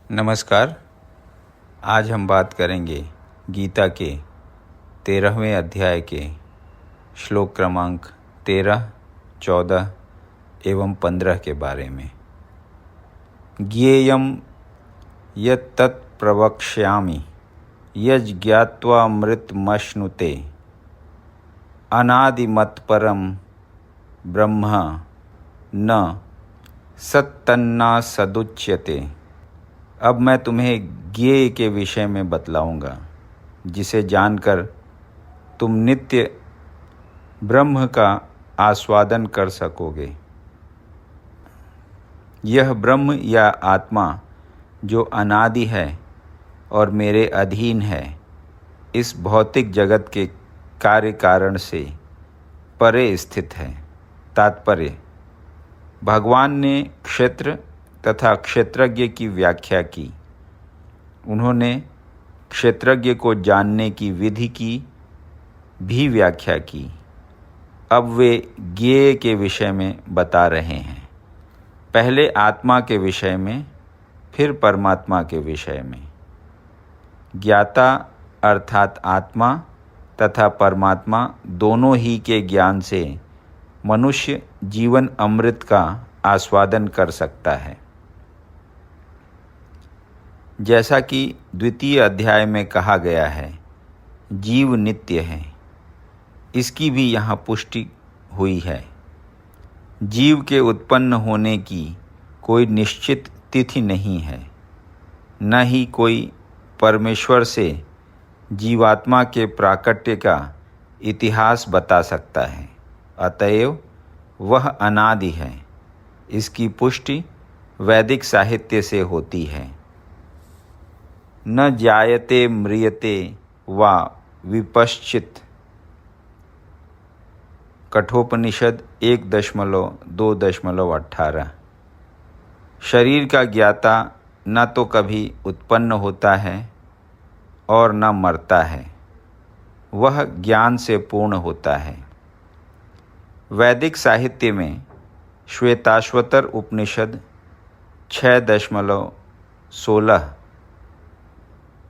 नमस्कार। आज हम बात करेंगे गीता के 13वें अध्याय के श्लोक क्रमांक 13, 14 एवं 15 के बारे में। ज्ञेयं यत्तत् प्रवक्ष्यामि यज्ज्ञात्वामृतमश्नुते अनादिमत्परं ब्रह्म न सत्तन्ना सदुच्यते। अब मैं तुम्हें ज्ञेय के विषय में बतलाऊंगा, जिसे जानकर तुम नित्य ब्रह्म का आस्वादन कर सकोगे। यह ब्रह्म या आत्मा जो अनादि है और मेरे अधीन है, इस भौतिक जगत के कार्य कारण से परे स्थित है। तात्पर्य: भगवान ने क्षेत्र तथा क्षेत्रज्ञ की व्याख्या की। उन्होंने क्षेत्रज्ञ को जानने की विधि की भी व्याख्या की। अब वे ज्ञेय के विषय में बता रहे हैं। पहले आत्मा के विषय में, फिर परमात्मा के विषय में। ज्ञाता अर्थात आत्मा तथा परमात्मा दोनों ही के ज्ञान से मनुष्य जीवन अमृत का आस्वादन कर सकता है। जैसा कि द्वितीय अध्याय में कहा गया है, जीव नित्य है। इसकी भी यहाँ पुष्टि हुई है। जीव के उत्पन्न होने की कोई निश्चित तिथि नहीं है, न ही कोई परमेश्वर से जीवात्मा के प्राकट्य का इतिहास बता सकता है। अतएव वह अनादि है। इसकी पुष्टि वैदिक साहित्य से होती है। न जायते म्रियते वा विपश्चित। कठोपनिषद 1.2.18। शरीर का ज्ञाता न तो कभी उत्पन्न होता है और न मरता है। वह ज्ञान से पूर्ण होता है। वैदिक साहित्य में श्वेताश्वतर उपनिषद 6.16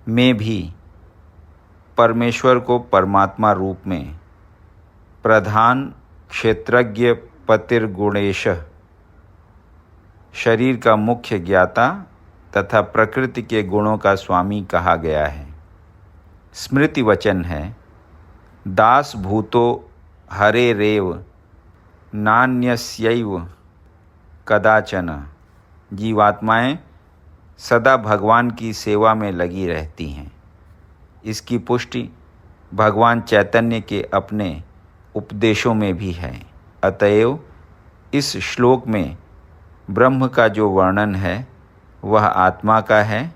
में भी परमेश्वर को परमात्मा रूप में प्रधान क्षेत्रज्ञ पतिर्गुणेश, शरीर का मुख्य ज्ञाता तथा प्रकृति के गुणों का स्वामी कहा गया है। स्मृति वचन है, दास भूतो हरेरेव नान्यस्यैव कदाचन। जीवात्माएं सदा भगवान की सेवा में लगी रहती हैं। इसकी पुष्टि भगवान चैतन्य के अपने उपदेशों में भी है। अतएव इस श्लोक में ब्रह्म का जो वर्णन है वह आत्मा का है,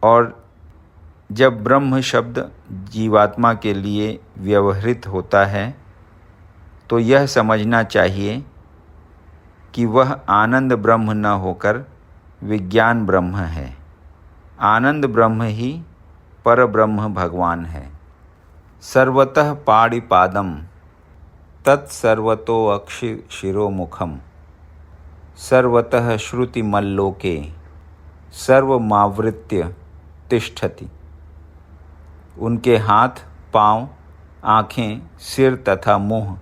और जब ब्रह्म शब्द जीवात्मा के लिए व्यवहृत होता है तो यह समझना चाहिए कि वह आनंद ब्रह्म न होकर विज्ञान ब्रह्म है। आनंद ब्रह्म ही पर ब्रह्म भगवान है। सर्वतः पाणिपादम तत्सर्वतो अक्षिशिरोमुखम सर्वतः श्रुतिमल्लोके सर्वमावृत्य तिष्ठति। उनके हाथ, पाँव, आँखें, सिर तथा मुँह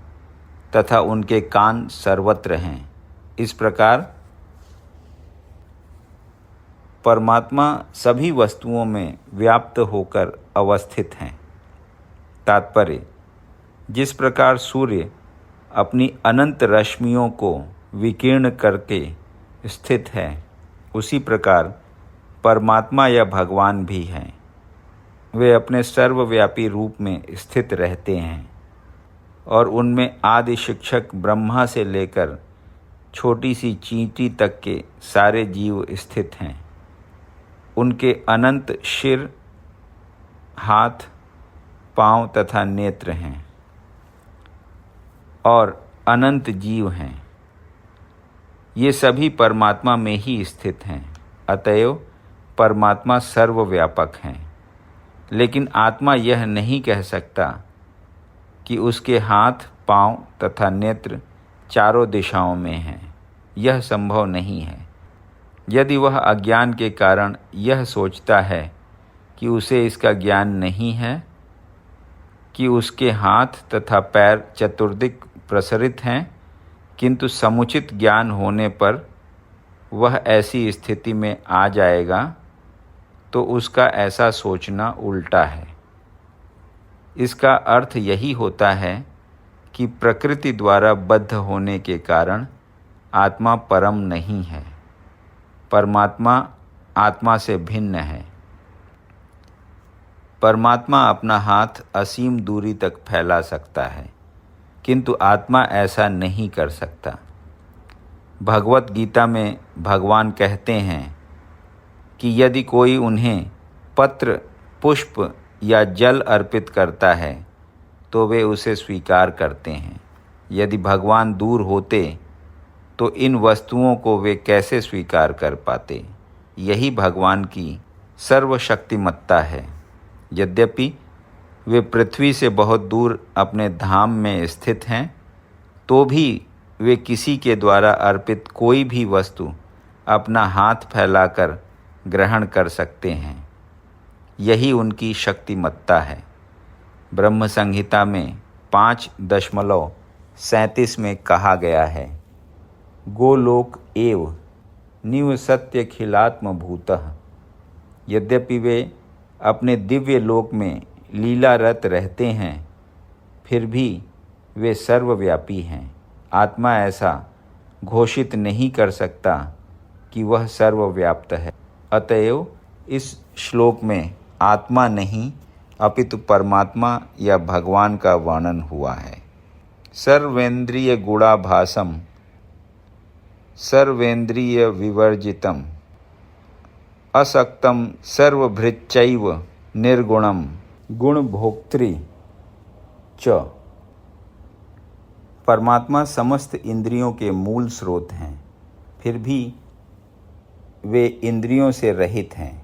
तथा उनके कान सर्वत्र हैं। इस प्रकार परमात्मा सभी वस्तुओं में व्याप्त होकर अवस्थित हैं। तात्पर्य: जिस प्रकार सूर्य अपनी अनंत रश्मियों को विकीर्ण करके स्थित है, उसी प्रकार परमात्मा या भगवान भी हैं। वे अपने सर्वव्यापी रूप में स्थित रहते हैं और उनमें आदि शिक्षक ब्रह्मा से लेकर छोटी सी चींटी तक के सारे जीव स्थित हैं। उनके अनंत सिर, हाथ, पाँव तथा नेत्र हैं और अनंत जीव हैं। ये सभी परमात्मा में ही स्थित हैं। अतएव परमात्मा सर्वव्यापक हैं। लेकिन आत्मा यह नहीं कह सकता कि उसके हाथ, पाँव तथा नेत्र चारों दिशाओं में हैं। यह संभव नहीं है, यदि वह अज्ञान के कारण यह सोचता है कि उसे इसका ज्ञान नहीं है, कि उसके हाथ तथा पैर चतुर्दिक प्रसरित हैं, किंतु समुचित ज्ञान होने पर वह ऐसी स्थिति में आ जाएगा, तो उसका ऐसा सोचना उल्टा है। इसका अर्थ यही होता है कि प्रकृति द्वारा बद्ध होने के कारण आत्मा परम नहीं है, परमात्मा आत्मा से भिन्न है। परमात्मा अपना हाथ असीम दूरी तक फैला सकता है, किंतु आत्मा ऐसा नहीं कर सकता। भगवत गीता में भगवान कहते हैं कि यदि कोई उन्हें पत्र, पुष्प या जल अर्पित करता है तो वे उसे स्वीकार करते हैं। यदि भगवान दूर होते तो इन वस्तुओं को वे कैसे स्वीकार कर पाते। यही भगवान की सर्वशक्तिमत्ता है। यद्यपि वे पृथ्वी से बहुत दूर अपने धाम में स्थित हैं, तो भी वे किसी के द्वारा अर्पित कोई भी वस्तु अपना हाथ फैलाकर ग्रहण कर सकते हैं। यही उनकी शक्तिमत्ता है। ब्रह्म संहिता में 5.37 में कहा गया है, गोलोक एव निवसत्यखिलात्म भूतः। यद्यपि वे अपने दिव्य लोक में लीलारत रहते हैं, फिर भी वे सर्वव्यापी हैं। आत्मा ऐसा घोषित नहीं कर सकता कि वह सर्वव्याप्त है। अतएव इस श्लोक में आत्मा नहीं अपितु परमात्मा या भगवान का वर्णन हुआ है। सर्वेंद्रिय गुणाभासम सर्वेंद्रिय विवर्जितम असक्तम सर्वभृच्चैव निर्गुणम गुणभोक्तृ च। परमात्मा समस्त इंद्रियों के मूल स्रोत हैं, फिर भी वे इंद्रियों से रहित हैं।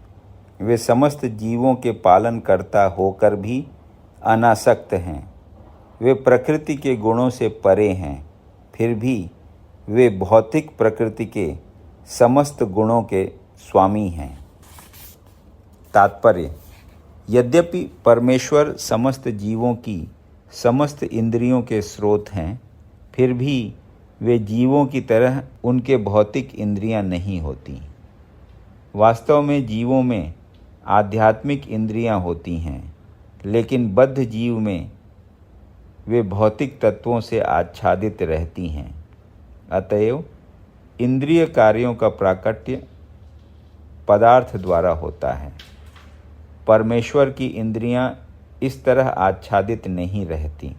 वे समस्त जीवों के पालन करता होकर भी अनासक्त हैं। वे प्रकृति के गुणों से परे हैं, फिर भी वे भौतिक प्रकृति के समस्त गुणों के स्वामी हैं। तात्पर्य: यद्यपि परमेश्वर समस्त जीवों की समस्त इंद्रियों के स्रोत हैं, फिर भी वे जीवों की तरह उनके भौतिक इंद्रियां नहीं होती। वास्तव में जीवों में आध्यात्मिक इंद्रियां होती हैं, लेकिन बद्ध जीव में वे भौतिक तत्वों से आच्छादित रहती हैं। अतएव इंद्रिय कार्यों का प्राकट्य पदार्थ द्वारा होता है। परमेश्वर की इंद्रियां इस तरह आच्छादित नहीं रहती।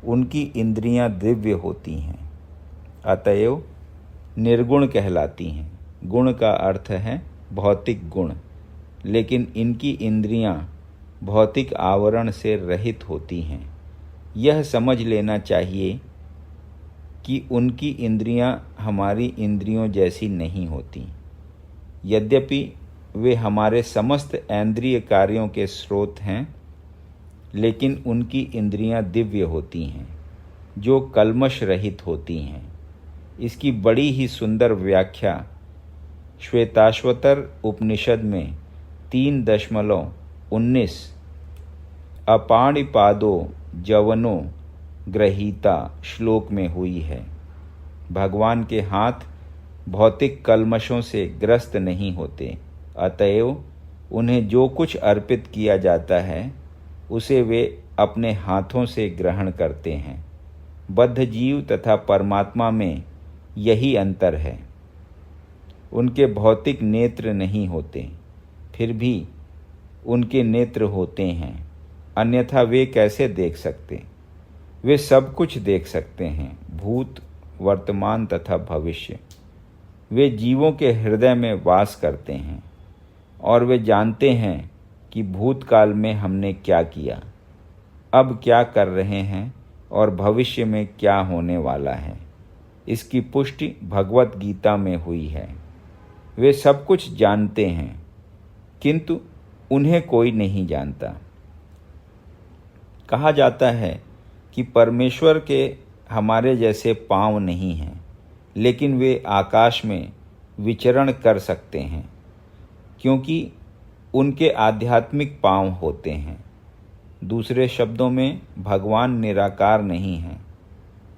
उनकी इंद्रियां दिव्य होती हैं, अतएव निर्गुण कहलाती हैं। गुण का अर्थ है भौतिक गुण, लेकिन इनकी इंद्रियां भौतिक आवरण से रहित होती हैं। यह समझ लेना चाहिए कि उनकी इंद्रियां हमारी इंद्रियों जैसी नहीं होती। यद्यपि वे हमारे समस्त इंद्रिय कार्यों के स्रोत हैं, लेकिन उनकी इंद्रियां दिव्य होती हैं, जो कल्मश रहित होती हैं। इसकी बड़ी ही सुंदर व्याख्या श्वेताश्वतर उपनिषद में 3.19 अपाणिपादो जवनो ग्रहीता श्लोक में हुई है। भगवान के हाथ भौतिक कल्मशों से ग्रस्त नहीं होते, अतएव उन्हें जो कुछ अर्पित किया जाता है उसे वे अपने हाथों से ग्रहण करते हैं। बद्ध जीव तथा परमात्मा में यही अंतर है। उनके भौतिक नेत्र नहीं होते, फिर भी उनके नेत्र होते हैं, अन्यथा वे कैसे देख सकते? वे सब कुछ देख सकते हैं, भूत, वर्तमान तथा भविष्य। वे जीवों के हृदय में वास करते हैं और वे जानते हैं कि भूतकाल में हमने क्या किया, अब क्या कर रहे हैं और भविष्य में क्या होने वाला है। इसकी पुष्टि भगवत गीता में हुई है। वे सब कुछ जानते हैं, किंतु उन्हें कोई नहीं जानता। कहा जाता है कि परमेश्वर के हमारे जैसे पांव नहीं हैं, लेकिन वे आकाश में विचरण कर सकते हैं, क्योंकि उनके आध्यात्मिक पांव होते हैं। दूसरे शब्दों में, भगवान निराकार नहीं हैं।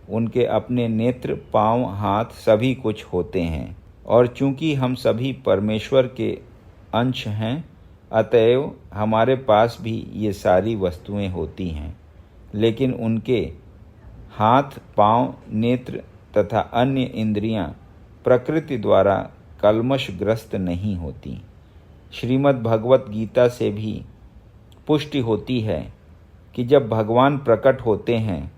उनके अपने नेत्र, पांव, हाथ सभी कुछ होते हैं, और चूंकि हम सभी परमेश्वर के अंश हैं, अतएव हमारे पास भी ये सारी वस्तुएं होती हैं। लेकिन उनके हाथ, पांव, नेत्र तथा अन्य इंद्रियां प्रकृति द्वारा कल्मशग्रस्त नहीं होती। श्रीमद् भगवत गीता से भी पुष्टि होती है कि जब भगवान प्रकट होते हैं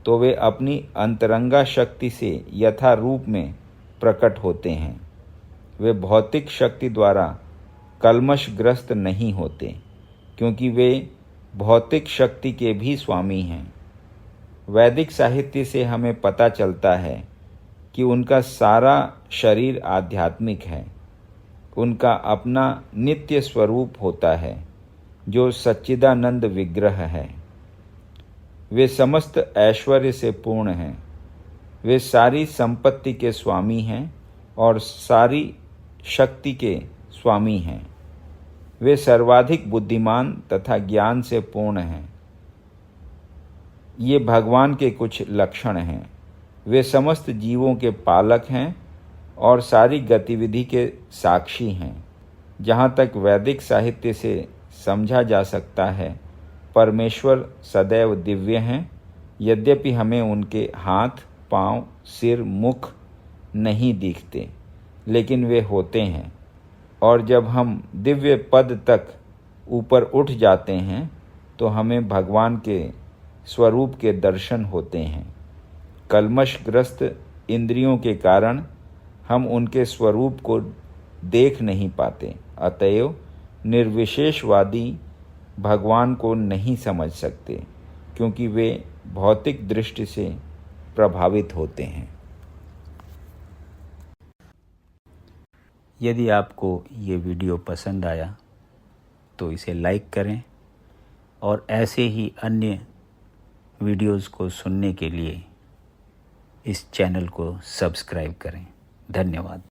तो वे अपनी अंतरंगा शक्ति से यथा रूप में प्रकट होते हैं। वे भौतिक शक्ति द्वारा कल्मशग्रस्त नहीं होते, क्योंकि वे भौतिक शक्ति के भी स्वामी हैं। वैदिक साहित्य से हमें पता चलता है कि उनका सारा शरीर आध्यात्मिक है। उनका अपना नित्य स्वरूप होता है, जो सच्चिदानंद विग्रह है। वे समस्त ऐश्वर्य से पूर्ण हैं। वे सारी संपत्ति के स्वामी हैं और सारी शक्ति के स्वामी हैं। वे सर्वाधिक बुद्धिमान तथा ज्ञान से पूर्ण हैं। ये भगवान के कुछ लक्षण हैं। वे समस्त जीवों के पालक हैं और सारी गतिविधि के साक्षी हैं। जहाँ तक वैदिक साहित्य से समझा जा सकता है, परमेश्वर सदैव दिव्य हैं। यद्यपि हमें उनके हाथ, पांव, सिर, मुख नहीं दिखते, लेकिन वे होते हैं। और जब हम दिव्य पद तक ऊपर उठ जाते हैं तो हमें भगवान के स्वरूप के दर्शन होते हैं। कल्मशग्रस्त इंद्रियों के कारण हम उनके स्वरूप को देख नहीं पाते। अतएव निर्विशेषवादी भगवान को नहीं समझ सकते, क्योंकि वे भौतिक दृष्टि से प्रभावित होते हैं। यदि आपको ये वीडियो पसंद आया तो इसे लाइक करें और ऐसे ही अन्य वीडियोज़ को सुनने के लिए इस चैनल को सब्सक्राइब करें। धन्यवाद।